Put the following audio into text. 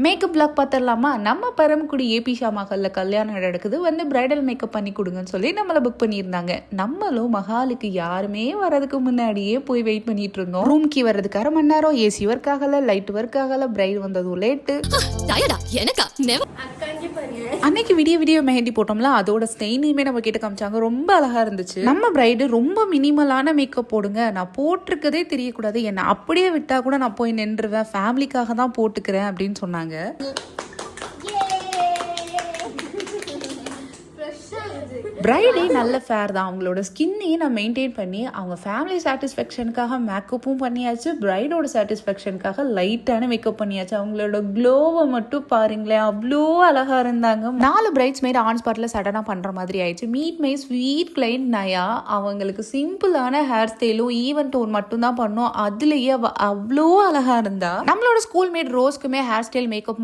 Makeup black பார்த்துடலாமா? நம்ம Paramakudi AB Shah மஹால்ல கல்யாணம் நடக்குது, வந்து பிரைடல் மேக்கப் பண்ணி கொடுங்கன்னு சொல்லி நம்மளை புக் பண்ணியிருந்தாங்க. நம்மளும் மஹாலுக்கு யாருமே வரதுக்கு முன்னாடியே போய் வெயிட் பண்ணிட்டு இருந்தோம். ரூம் கீ வர்றதுக்கு 1/2 மணி நேரம், ஏசி ஒர்க் ஆகல, லைட் ஒர்க் ஆகல, பிரைட் வந்ததும் லேட்டு. அன்னைக்கு விடிய மெஹந்தி போட்டோம்ல, அதோட ஸ்டெயினையுமே நம்ம கிட்ட காமிச்சாங்க. ரொம்ப அழகா இருந்துச்சு. நம்ம பிரைடு ரொம்ப மினிமலான மேக்கப் போடுங்க, நான் போட்டிருக்கதே தெரியக்கூடாது, என்ன அப்படியே விட்டா கூட நான் போய் நின்றுவேன், ஃபேமிலிக்காக தான் போட்டுக்கிறேன் அப்படின்னு சொன்னாங்க. பிரைடே நல்ல ஃபேர் தான். அவங்களோட ஸ்கின்னையும் நான் மெயின்டைன் பண்ணி அவங்க ஃபேமிலி சாட்டிஸ்ஃபேக்ஷனுக்காக மேக்கப்பும் பண்ணியாச்சு, பிரைடோட சாட்டிஸ்ஃபேக்ஷனுக்காக லைட்டான மேக்கப் பண்ணியாச்சு. அவங்களோட க்ளோவை மட்டும் பாருங்களேன், அவ்வளோ அழகா இருந்தாங்க. 4 பிரைட்ஸ் மேட் ஆன் ஸ்பாட்ல சடனாக பண்ற மாதிரி ஆயிடுச்சு. மீட் மை ஸ்வீட் கிளைண்ட் நயா, அவங்களுக்கு சிம்பிளான ஹேர் ஸ்டைலும் ஈவன் டோன் மட்டும் தான் பண்ணோம், அதுலயே அவ்வளோ அழகா இருந்தா. நம்மளோட ஸ்கூல் மேட் ரோஸ்க்குமே ஹேர் ஸ்டைல் மேக்கப்